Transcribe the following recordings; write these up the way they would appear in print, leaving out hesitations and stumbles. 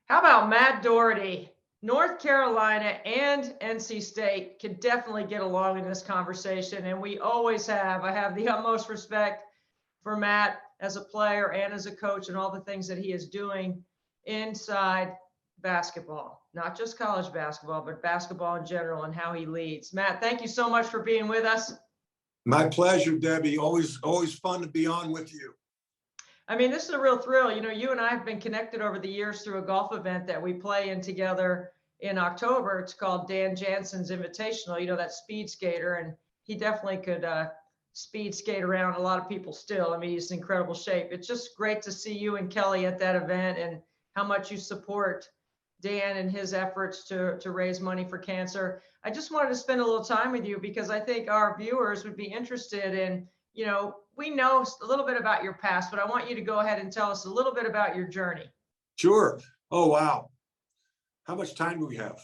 How about Matt Doherty? North Carolina and NC State could definitely get along in this conversation, and we always have. I have the utmost respect for Matt as a player and as a coach and all the things that he is doing inside basketball, not just college basketball, but basketball in general and how he leads. Matt, thank you so much for being with us. My pleasure, Debbie. Always fun to be on with you. I mean, this is a real thrill. You and I have been connected over the years through a golf event that we play in together in October. It's called Dan Jansen's Invitational, that speed skater. And he definitely could speed skate around a lot of people still. I mean, he's in incredible shape. It's just great to see you and Kelly at that event and how much you support Dan and his efforts to raise money for cancer. I just wanted to spend a little time with you because I think our viewers would be interested in, we know a little bit about your past, but I want you to go ahead and tell us a little bit about your journey. Sure. Oh, wow. How much time do we have?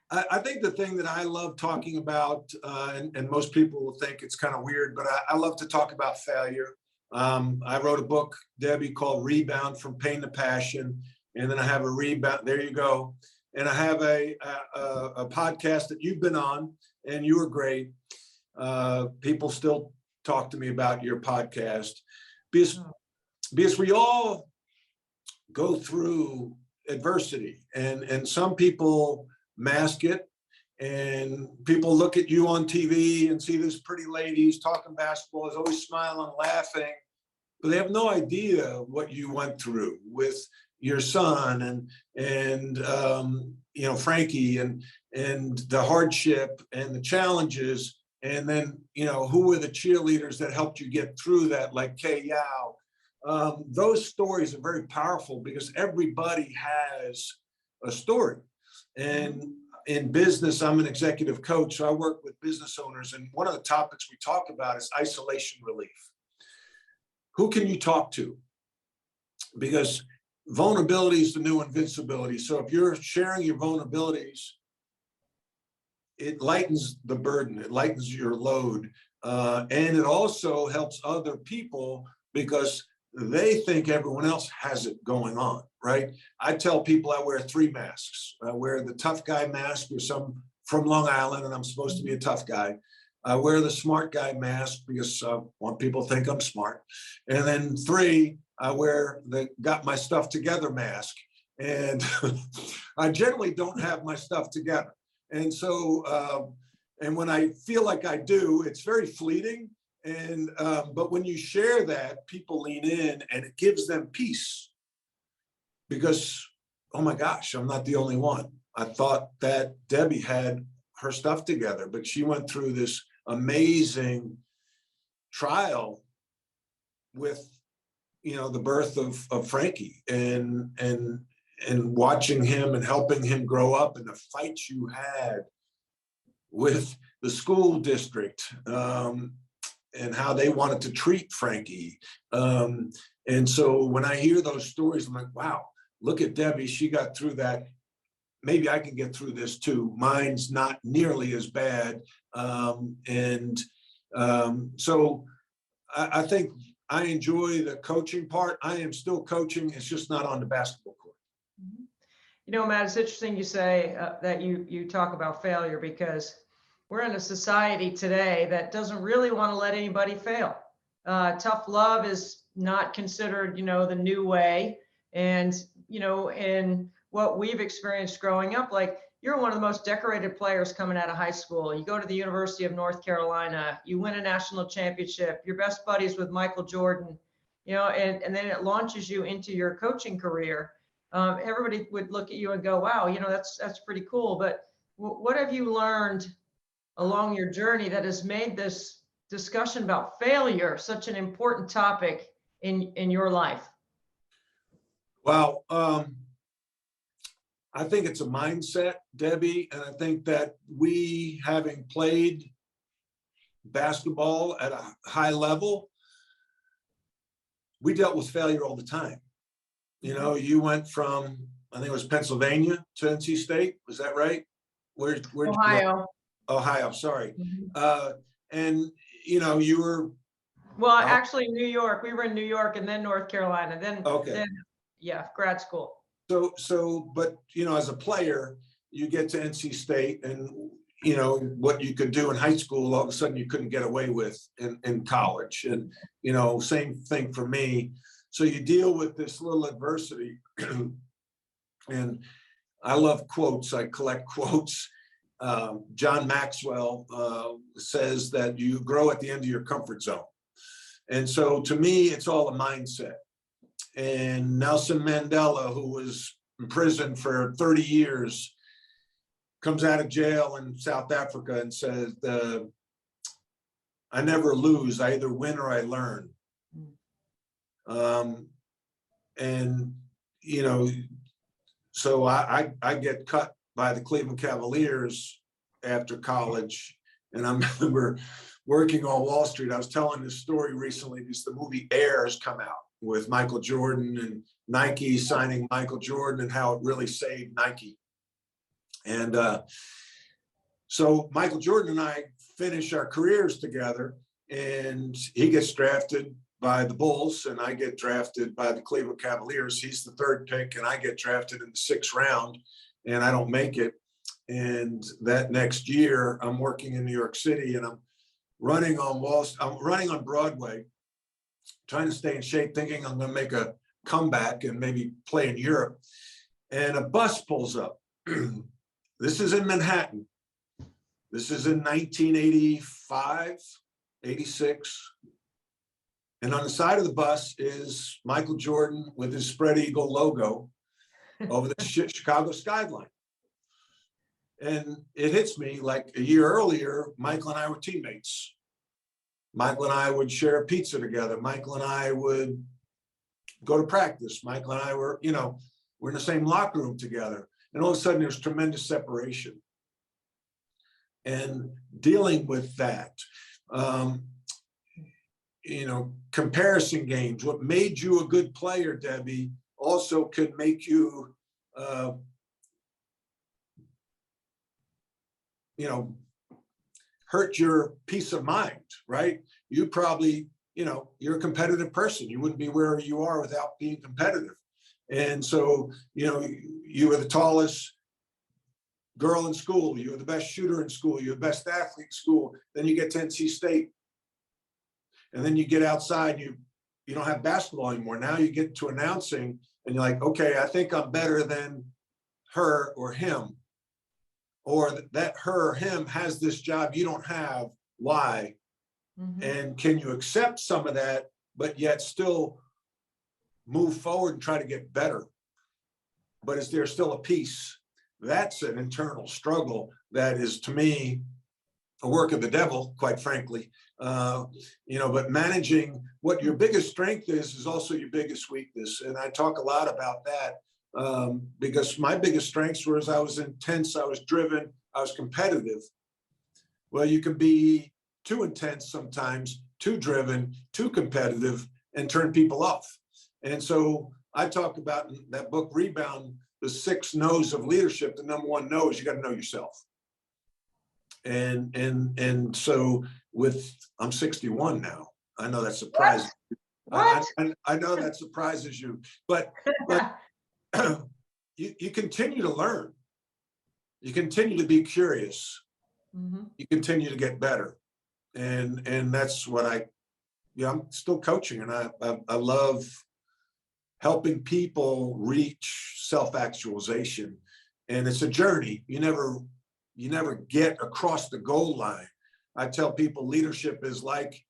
I think the thing that I love talking about, and most people will think it's kind of weird, but I love to talk about failure. I wrote a book, Debbie, called Rebound from Pain to Passion. And then I have a rebound. There you go. And I have a podcast that you've been on, and you were great. People still talk to me about your podcast because we all go through adversity, and some people mask it, and people look at you on TV and see these pretty ladies talking basketball, is always smiling, laughing, but they have no idea what you went through with your son and Frankie and the hardship and the challenges. And then, who were the cheerleaders that helped you get through that, like Kay Yao? Those stories are very powerful because everybody has a story. And in business, I'm an executive coach, so I work with business owners. And one of the topics we talk about is isolation relief. Who can you talk to? Because vulnerability is the new invincibility. So if you're sharing your vulnerabilities, it lightens the burden, it lightens your load. And it also helps other people because they think everyone else has it going on, right? I tell people I wear 3 masks. I wear the tough guy mask because I'm from Long Island and I'm supposed to be a tough guy. I wear the smart guy mask because I want people to think I'm smart. And then 3, I wear the got my stuff together mask. And I generally don't have my stuff together. And so, and when I feel like I do, it's very fleeting. And, but when you share that, people lean in and it gives them peace because, oh my gosh, I'm not the only one. I thought that Debbie had her stuff together, but she went through this amazing trial with, the birth of Frankie and watching him and helping him grow up and the fights you had with the school district and how they wanted to treat Frankie. And so when I hear those stories, I'm like, wow, look at Debbie. She got through that. Maybe I can get through this too. Mine's not nearly as bad. So I think I enjoy the coaching part. I am still coaching. It's just not on the basketball court. Matt, it's interesting you say that you talk about failure because we're in a society today that doesn't really want to let anybody fail. Tough love is not considered, the new way. And, in what we've experienced growing up, like you're one of the most decorated players coming out of high school. You go to the University of North Carolina, you win a national championship, you're best buddies with Michael Jordan, and then it launches you into your coaching career. Everybody would look at you and go, wow, that's pretty cool. But what have you learned along your journey that has made this discussion about failure such an important topic in your life? Well, I think it's a mindset, Debbie, and I think that we, having played basketball at a high level, we dealt with failure all the time. You went from, I think it was Pennsylvania to NC State. Was that right? Where Ohio. Ohio, sorry. Mm-hmm. And, you were. Well, actually New York. We were in New York and then North Carolina. Then, okay. Then, yeah, grad school. But as a player, you get to NC State, and what you could do in high school, all of a sudden you couldn't get away with in college. And same thing for me. So you deal with this little adversity. And I love quotes. I collect quotes. John Maxwell says that you grow at the end of your comfort zone. And so to me, it's all a mindset. And Nelson Mandela, who was in prison for 30 years, comes out of jail in South Africa and says, I never lose. I either win or I learn. And, so I get cut by the Cleveland Cavaliers after college. And I remember working on Wall Street. I was telling this story recently because the movie Air has come out with Michael Jordan and Nike signing Michael Jordan and how it really saved Nike. And so Michael Jordan and I finish our careers together, and he gets drafted by the Bulls and I get drafted by the Cleveland Cavaliers. He's the third pick and I get drafted in the 6th round, and I don't make it. And that next year I'm working in New York City, and I'm running on Broadway, trying to stay in shape, thinking I'm going to make a comeback and maybe play in Europe. And a bus pulls up. This is in Manhattan. This is in 1985, 86. And on the side of the bus is Michael Jordan with his spread eagle logo over the Chicago skyline. And it hits me like a year earlier, Michael and I were teammates. Michael and I would share a pizza together. Michael and I would go to practice. Michael and I were, we're in the same locker room together. And all of a sudden there's tremendous separation. And dealing with that, comparison games, what made you a good player, Debbie, also could make you, hurt your peace of mind, right? You probably, you're a competitive person. You wouldn't be where you are without being competitive. And so, you were the tallest girl in school. You were the best shooter in school. You're the best athlete in school. Then you get to NC State. And then you get outside, you don't have basketball anymore. Now you get to announcing and you're like, okay, I think I'm better than her or him. Or that her or him has this job you don't have. Why? Mm-hmm. And can you accept some of that, but yet still move forward and try to get better? But is there still a piece? That's an internal struggle that is, to me, a work of the devil, quite frankly. But managing what your biggest strength is also your biggest weakness. And I talk a lot about that because my biggest strengths was I was intense, I was driven, I was competitive. Well, you can be too intense sometimes, too driven, too competitive, and turn people off. And so I talk about in that book, Rebound, the 6 no's of leadership. The number 1 no is you got to know yourself. And so I'm 61 now. I know that surprises you. I know that surprises you, but you continue to learn. You continue to be curious. Mm-hmm. You continue to get better. And that's what I'm still coaching, and I love helping people reach self-actualization. And it's a journey. You never get across the goal line. I tell people leadership is like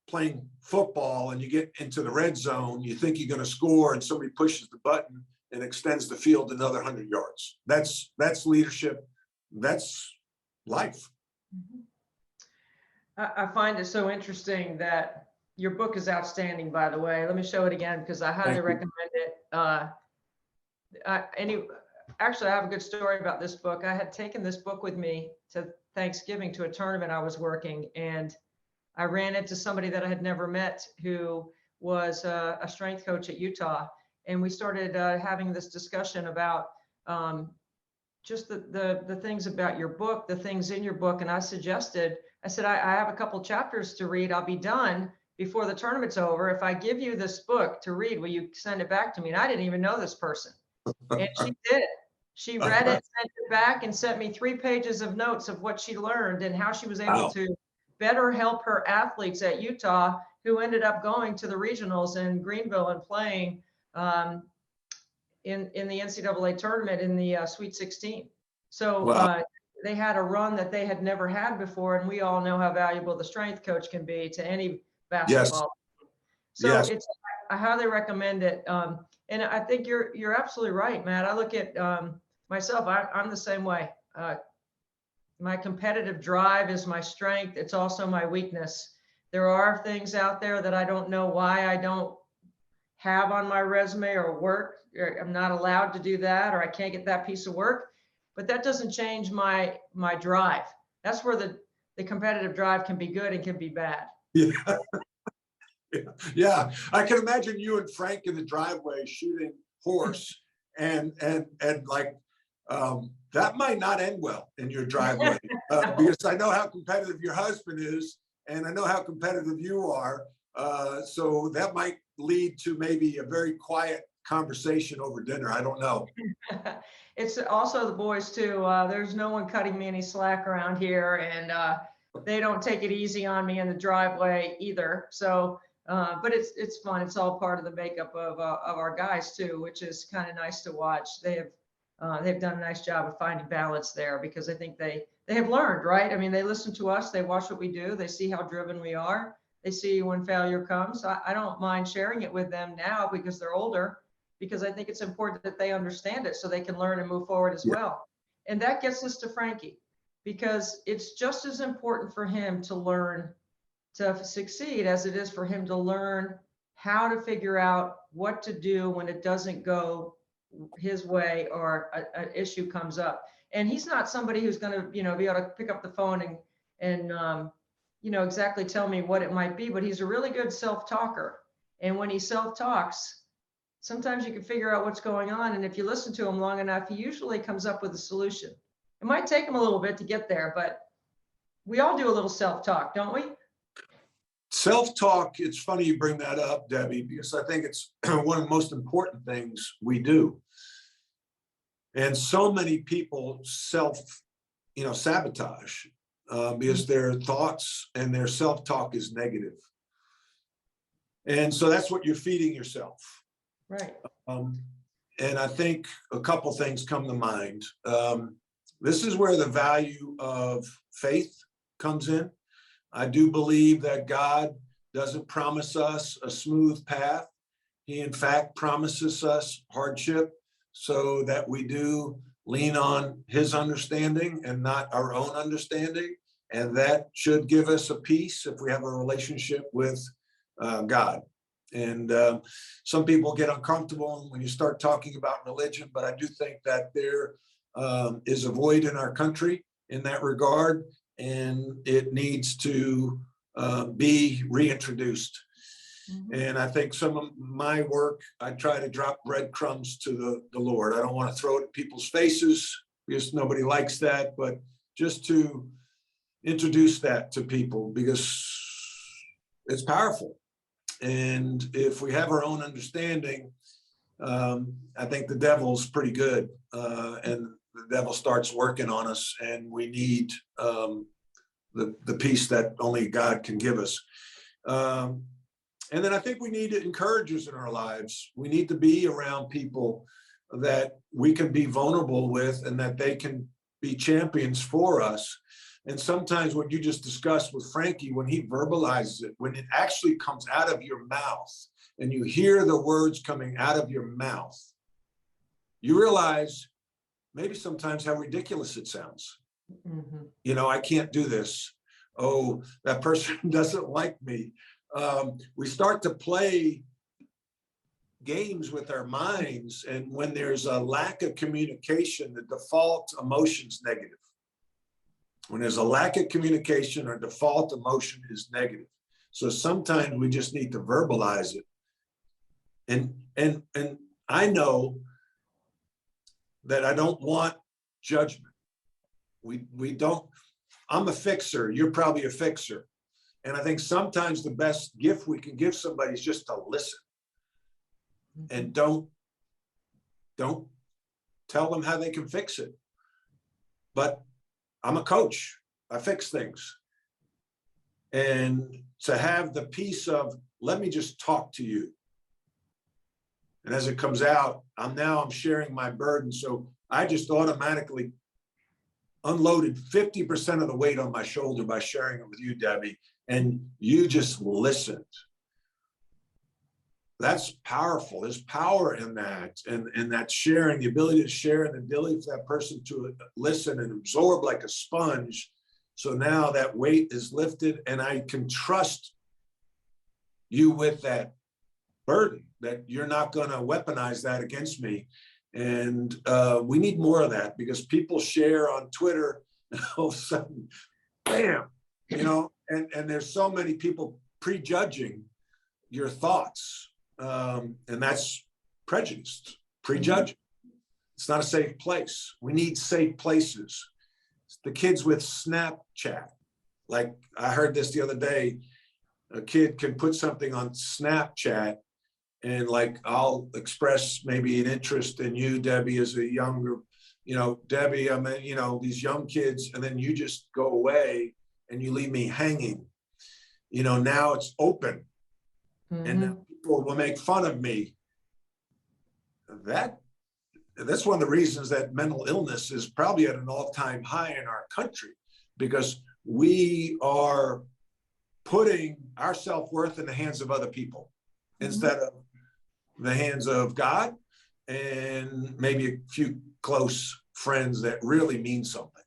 playing football, and you get into the red zone, you think you're going to score, and somebody pushes the button and extends the field another 100 yards. That's leadership. That's life. Mm-hmm. I find it so interesting that your book is outstanding, by the way. Let me show it again because I highly recommend it. Actually, I have a good story about this book. I had taken this book with me to Thanksgiving to a tournament I was working, and I ran into somebody that I had never met who was a strength coach at Utah. And we started having this discussion about just the things about your book, the things in your book. And I said, I have a couple chapters to read. I'll be done before the tournament's over, if I give you this book to read, will you send it back to me? And I didn't even know this person. And she did. She read it, sent it back, and sent me 3 pages of notes of what she learned and how she was able Wow. to better help her athletes at Utah, who ended up going to the regionals in Greenville and playing in the NCAA tournament in the Sweet 16. So Wow. they had a run that they had never had before, and we all know how valuable the strength coach can be to any Yes. basketball. So Yes. I highly recommend it. And I think you're absolutely right, Matt. I look at myself. I'm the same way. My competitive drive is my strength. It's also my weakness. There are things out there that I don't know why I don't have on my resume or work. I'm not allowed to do that, or I can't get that piece of work. But that doesn't change my drive. That's where the competitive drive can be good and can be bad. Yeah. Yeah. I can imagine you and Frank in the driveway shooting horse and like that might not end well in your driveway because I know how competitive your husband is and I know how competitive you are. So that might lead to maybe a very quiet conversation over dinner. I don't know. It's also the boys too. There's no one cutting me any slack around here, and they don't take it easy on me in the driveway either. So, but it's fun. It's all part of the makeup of our guys too, which is kind of nice to watch. They've done a nice job of finding balance there because I think they have learned, right? I mean, they listen to us, they watch what we do, they see how driven we are, they see when failure comes. I don't mind sharing it with them now because they're older, because I think it's important that they understand it so they can learn and move forward as Yeah. well. And that gets us to Frankie, because it's just as important for him to learn to succeed as it is for him to learn how to figure out what to do when it doesn't go his way or an issue comes up. And he's not somebody who's going to, be able to pick up the phone and exactly tell me what it might be, but he's a really good self-talker. And when he self-talks, sometimes you can figure out what's going on. And if you listen to him long enough, he usually comes up with a solution. It might take him a little bit to get there, but we all do a little self-talk, don't we? Self-talk, it's funny you bring that up, Debbie, because I think it's one of the most important things we do. And so many people sabotage because their thoughts and their self-talk is negative. And so that's what you're feeding yourself. Right. And I think a couple things come to mind. This is where the value of faith comes in. I do believe that God doesn't promise us a smooth path. He, in fact, promises us hardship so that we do lean on his understanding and not our own understanding. And that should give us a peace if we have a relationship with God. And some people get uncomfortable when you start talking about religion, but I do think that there is a void in our country in that regard, and it needs to be reintroduced. Mm-hmm. And I think some of my work, I try to drop breadcrumbs to the Lord. I don't want to throw it at people's faces because nobody likes that, but just to introduce that to people because it's powerful. And if we have our own understanding, I think the devil's pretty good, and the devil starts working on us, and we need the peace that only God can give us. And then I think we need encouragers in our lives. We need to be around people that we can be vulnerable with and that they can be champions for us. And sometimes what you just discussed with Frankie, when he verbalizes it, when it actually comes out of your mouth and you hear the words coming out of your mouth, you realize maybe sometimes how ridiculous it sounds. Mm-hmm. I can't do this. Oh, that person doesn't like me. We start to play games with our minds. And when there's a lack of communication, the default emotion's negative. When there's a lack of communication, our default emotion is negative. So sometimes we just need to verbalize it. And I know that I don't want judgment. We don't, I'm a fixer. You're probably a fixer. And I think sometimes the best gift we can give somebody is just to listen. And don't tell them how they can fix it. But I'm a coach. I fix things. And to have the piece of, let me just talk to you. And as it comes out, I'm sharing my burden. So I just automatically unloaded 50% of the weight on my shoulder by sharing it with you, Debbie. And you just listened. That's powerful. There's power in that, and that sharing, the ability to share, and the ability for that person to listen and absorb like a sponge. So now that weight is lifted, and I can trust you with that burden, that you're not going to weaponize that against me. And we need more of that, because people share on Twitter, and all of a sudden, bam, you know, and there's so many people prejudging your thoughts. And that's prejudiced, prejudging. It's not a safe place. We need safe places. The kids with Snapchat, like I heard this the other day, a kid can put something on Snapchat, and like I'll express maybe an interest in you, Debbie, as a younger, you know, Debbie, I mean, you know, these young kids, and then you just go away and you leave me hanging. You know, now it's open. And then people will make fun of me. That's one of the reasons that mental illness is probably at an all-time high in our country, because we are putting our self-worth in the hands of other people instead of the hands of God and maybe a few close friends that really mean something.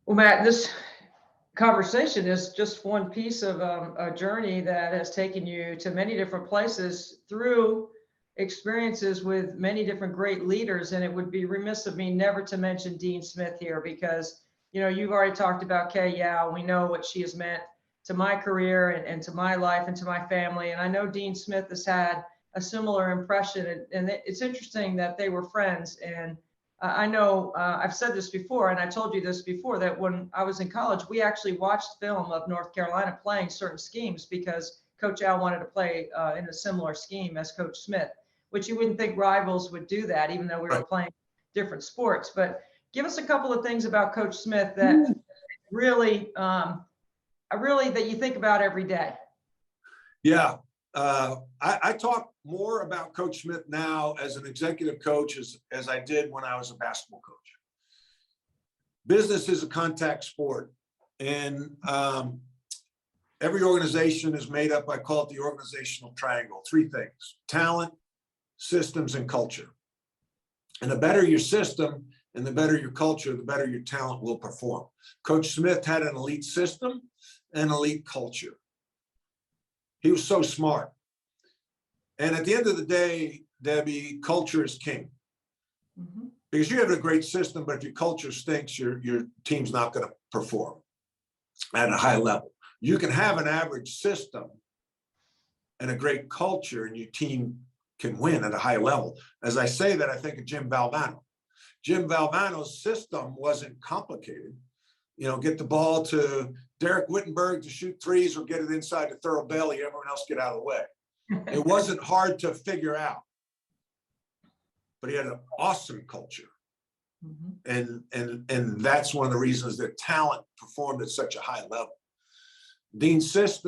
Well, Matt, this conversation is just one piece of a journey that has taken you to many different places through experiences with many different great leaders. And it would be remiss of me never to mention Dean Smith here, because, you know, you've already talked about Kay Yao. We know what she has meant to my career and to my life and to my family. And I know Dean Smith has had a similar impression. And it's interesting that they were friends. And I know I've said this before, and I told you this before, that when I was in college, we actually watched film of North Carolina playing certain schemes, because Coach Al wanted to play in a similar scheme as Coach Smith, which you wouldn't think rivals would do that, even though we were playing different sports. But give us a couple of things about Coach Smith that really, that you think about every day. Yeah. I talk more about Coach Smith now as an executive coach as I did when I was a basketball coach. Business is a contact sport, and every organization is made up, I call it the organizational triangle, three things: talent, systems, and culture. And the better your system and the better your culture, the better your talent will perform. Coach Smith had an elite system and elite culture. He was so smart. And at the end of the day, Debbie, culture is king. Because you have a great system, but if your culture stinks, your team's not going to perform at a high level. You can have an average system and a great culture, and your team can win at a high level. As I say that, I think of Jim Valvano. Jim Valvano's system wasn't complicated. You know, get the ball to Derek Wittenberg to shoot threes, or get it inside to Thurl Bailey, everyone else get out of the way. It wasn't hard to figure out, but he had an awesome culture. And that's one of the reasons that talent performed at such a high level. Dean Smith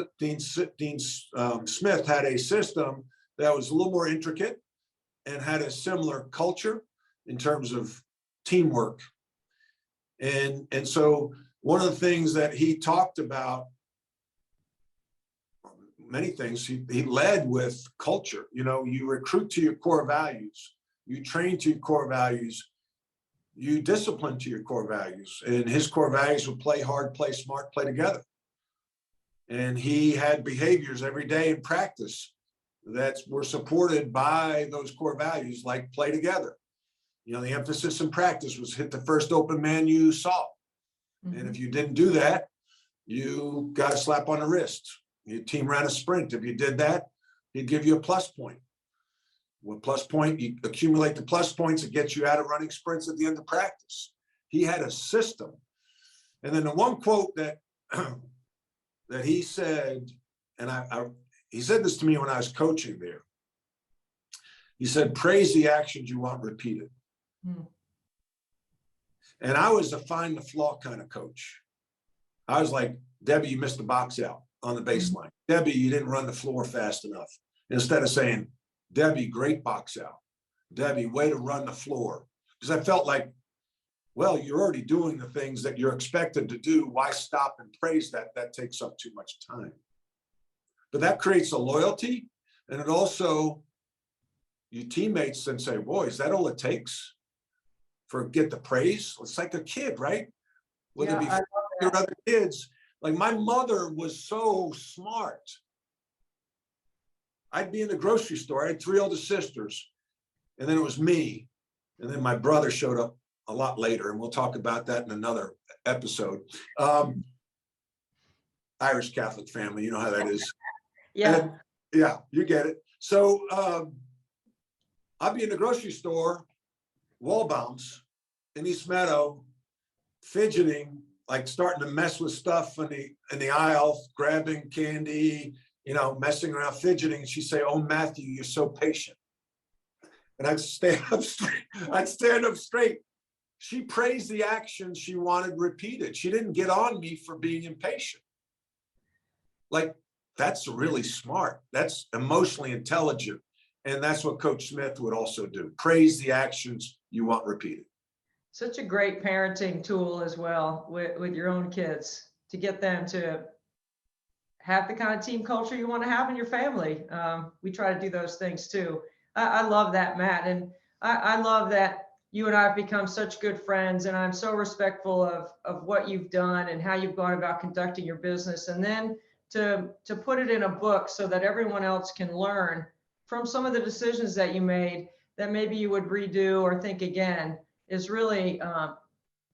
had a system that was a little more intricate and had a similar culture in terms of teamwork. And so one of the things that he talked about, many things, he led with culture. You know, you recruit to your core values, you train to your core values, you discipline to your core values. And his core values were play hard, play smart, play together. And he had behaviors every day in practice that were supported by those core values, like play together. You know, the emphasis in practice was hit the first open man you saw. And if you didn't do that, you got a slap on the wrist. Your team ran a sprint. If you did that, he'd give you a plus point. With plus point, you accumulate the plus points, it gets you out of running sprints at the end of practice. He had a system. And then the one quote that that he said, and he said this to me when I was coaching there. He said, praise the actions you want repeated. And I was a find the flaw kind of coach. I was like, Debbie, you missed the box out on the baseline. Debbie, you didn't run the floor fast enough. Instead of saying, Debbie, great box out. Debbie, way to run the floor. Because I felt like, well, you're already doing the things that you're expected to do. Why stop and praise that? That takes up too much time. But that creates a loyalty. And it also, your teammates then say, boy, is that all it takes for get the praise? It's like a kid, right? Whether it be your other kids. Like my mother was so smart. I'd be in the grocery store. I had 3 older sisters. And then it was me. And then my brother showed up a lot later. And we'll talk about that in another episode. Irish Catholic family, you know how that is. Yeah. And, yeah, you get it. So I'd be in the grocery store, wall bounce in East Meadow, fidgeting, like starting to mess with stuff in the aisle, grabbing candy, you know, messing around, fidgeting. And she'd say, oh, Matthew, you're so patient. And I'd stand up straight. She praised the actions she wanted repeated. She didn't get on me for being impatient. Like, that's really smart. That's emotionally intelligent. And that's what Coach Smith would also do. Praise the actions you want repeated. Such a great parenting tool as well with your own kids to get them to have the kind of team culture you want to have in your family. We try to do those things too. I love that, Matt. And I love that you and I have become such good friends, and I'm so respectful of what you've done and how you've gone about conducting your business. And then to put it in a book so that everyone else can learn from some of the decisions that you made that maybe you would redo or think again is really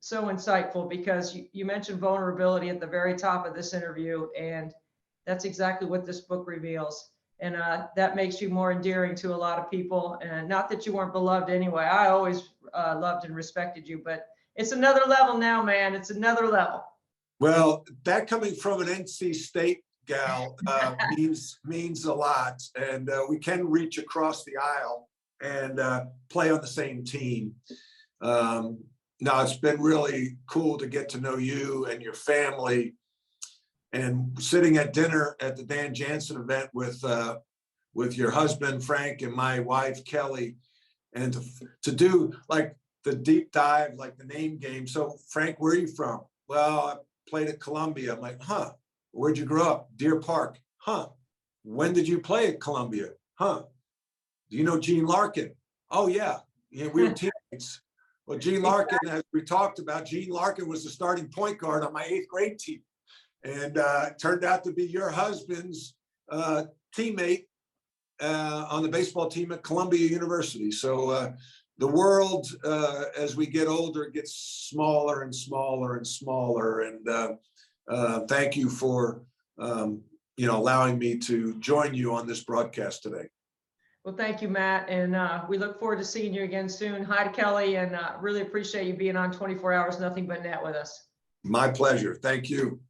so insightful, because you mentioned vulnerability at the very top of this interview, and that's exactly what this book reveals. And that makes you more endearing to a lot of people. And not that you weren't beloved anyway. I always loved and respected you, but it's another level now, man. It's another level. Well, that coming from an NC State gal means a lot. And we can reach across the aisle and play on the same team. No, it's been really cool to get to know you and your family. And sitting at dinner at the Dan Jansen event with your husband, Frank, and my wife, Kelly, and to do like the deep dive, like the name game. So Frank, where are you from? Well, I played at Columbia. I'm like, huh, where'd you grow up? Deer Park. Huh, when did you play at Columbia? Huh, do you know Gene Larkin? Oh yeah, we were teammates. Well, Gene Larkin, as we talked about, Gene Larkin was the starting point guard on my 8th grade team. And turned out to be your husband's teammate on the baseball team at Columbia University. So the world, as we get older, gets smaller and smaller and smaller. And thank you for allowing me to join you on this broadcast today. Well, thank you, Matt. And we look forward to seeing you again soon. Hi to Kelly, and really appreciate you being on 24 Hours Nothing But Net with us. My pleasure. Thank you.